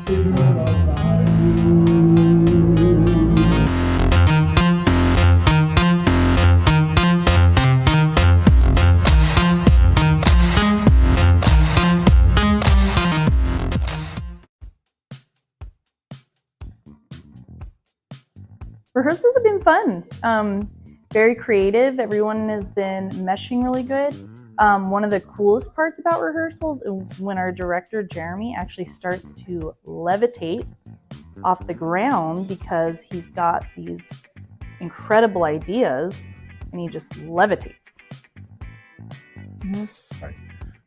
Rehearsals have been fun. Very creative. Everyone has been meshing really good. One of the coolest parts about rehearsals is when our director, Jeremy, actually starts to levitate off the ground because he's got these incredible ideas and he just levitates. Right.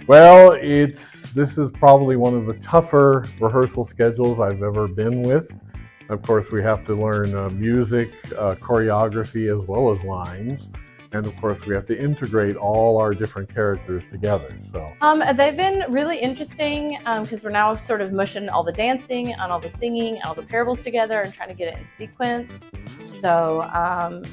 Well, this is probably one of the tougher rehearsal schedules I've ever been with. Of course, we have to learn music, choreography, as well as lines. And of course, we have to integrate all our different characters together. So they've been really interesting because we're now sort of mushing all the dancing and all the singing and all the parables together and trying to get it in sequence. So,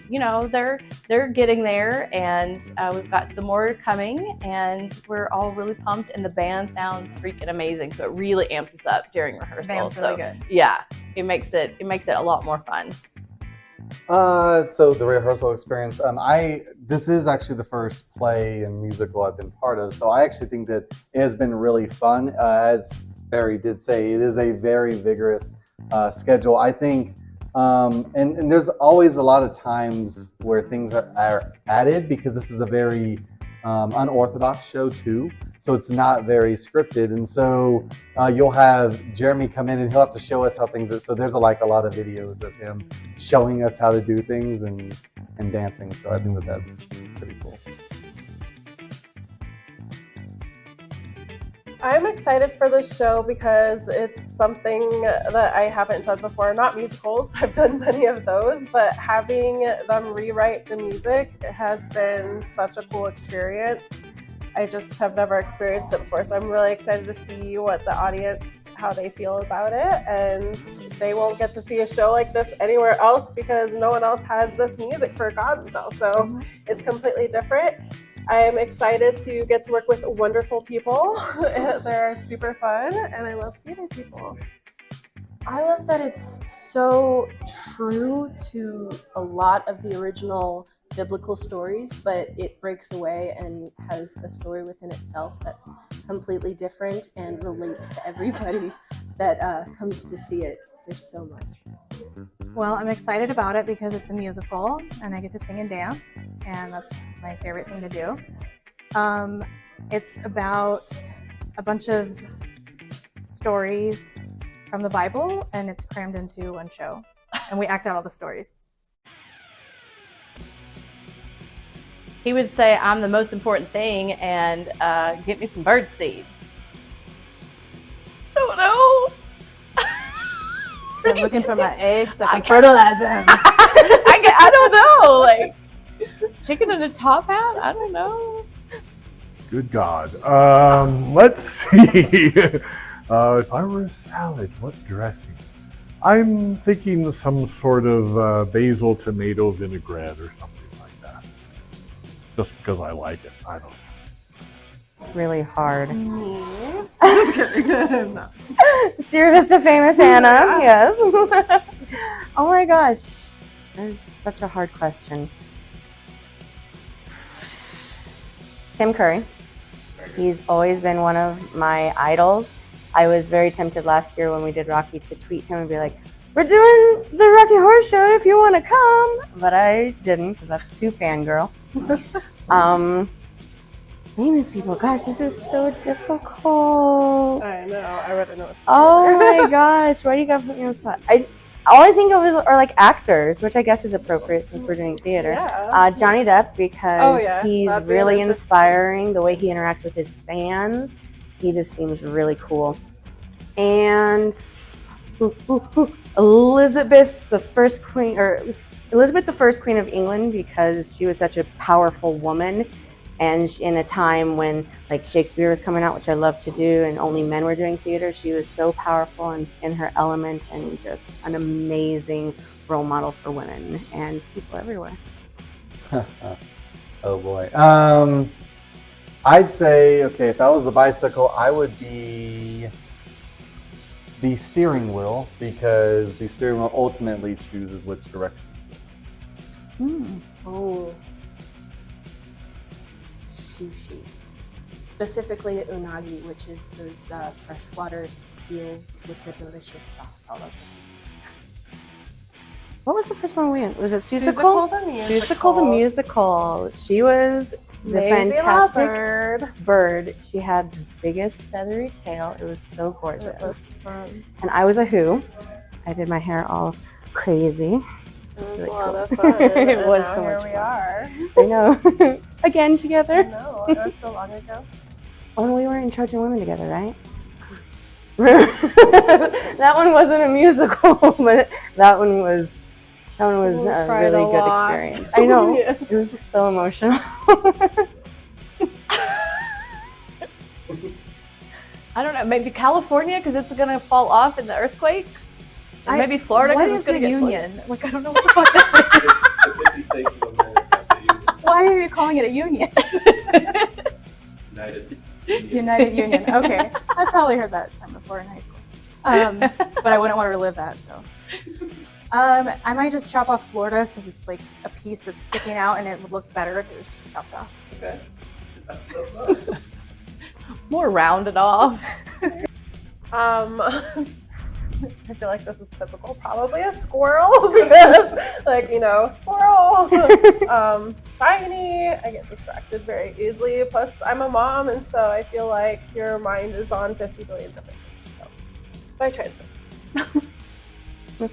you know, they're getting there, and we've got some more coming, and we're all really pumped, and the band sounds freaking amazing. So it really amps us up during rehearsal. Band's really good. Yeah, it makes it a lot more fun. So the rehearsal experience, this is actually the first play and musical I've been part of. So I actually think that it has been really fun. As Barry did say, it is a very vigorous schedule. I think, and there's always a lot of times where things are added because this is a very unorthodox show too. So it's not very scripted, and so you'll have Jeremy come in and he'll have to show us how things are. So there's a lot of videos of him showing us how to do things and dancing. So I think that's pretty cool. I'm excited for this show because it's something that I haven't done before. Not musicals, I've done many of those, but having them rewrite the music has been such a cool experience. I just have never experienced it before, so I'm really excited to see what the audience, how they feel about it, and they won't get to see a show like this anywhere else because no one else has this music for Godspell, so it's completely different. I'm excited to get to work with wonderful people. They're super fun, and I love theater people. I love that it's so true to a lot of the original biblical stories, but it breaks away and has a story within itself that's completely different and relates to everybody that comes to see it. There's so much. Well, I'm excited about it because it's a musical and I get to sing and dance, and that's my favorite thing to do. It's about a bunch of stories from the Bible, and it's crammed into one show, and we act out all the stories. He would say, I'm the most important thing, and get me some bird seed. I don't know. So I'm looking for my eggs so I can fertilize them. I don't know. Like, chicken in a top hat? I don't know. good God. Let's see. If I were a salad, what dressing? I'm thinking some sort of basil tomato vinaigrette or something like that. Just because I like it. I don't know. It's really hard. Just kidding. Sierra Vista famous Anna, yes. Oh my gosh. That is such a hard question. Tim Curry. He's always been one of my idols. I was very tempted last year when we did Rocky to tweet him and be like, we're doing the Rocky Horror Show if you want to come. But I didn't because that's too fangirl. Famous people. Gosh, this is so difficult. I know. I already know. Oh my gosh. Why do you got to put me on the spot? All I think of are like actors, which I guess is appropriate since we're doing theater. Yeah. Johnny Depp, because he's That'd be really interesting. inspiring. The way he interacts with his fans, he just seems really cool. And Elizabeth the First Queen of England, because she was such a powerful woman. And in a time when like Shakespeare was coming out, which I love to do, and only men were doing theater, she was so powerful and in her element and just an amazing role model for women and people everywhere. Oh boy. I'd say, okay, if I was the bicycle, I would be the steering wheel, because the steering wheel ultimately chooses which direction. Oh. Sushi. Specifically unagi, which is those freshwater eels with the delicious sauce all over them. What was the first one we went? Was it Seussical Seussical? the Seussical the musical. She was the Maisie fantastic Leopard. bird. She had the biggest feathery tail. It was so gorgeous. It was fun. And I was a who. I did my hair all crazy. It was really a lot cool. of fun. It and was now so here much we fun. are. I know. Again I together. know. It was so long ago. Oh, we were in Trojan Women together, right? That one wasn't a musical, but that one was We a cried really a good lot. experience. I know. Yeah. It was so emotional. I don't know, maybe California because it's gonna fall off in the earthquakes. Or maybe Florida What because is it's gonna the get flooded. union? Like, I don't know what the fuck that is. The 50 states of America, the Why are you calling it a union? United. United Union. Okay, I probably heard that term before in high school, but I wouldn't want to relive that. So, I might just chop off Florida because it's like a piece that's sticking out, and it would look better if it was just chopped off. Okay. More rounded off. I feel like this is typical. Probably a squirrel because, like, you know, squirrel. Shiny. I get distracted very easily. Plus, I'm a mom, and so I feel like your mind is on 50 billion different things. So, but I try to.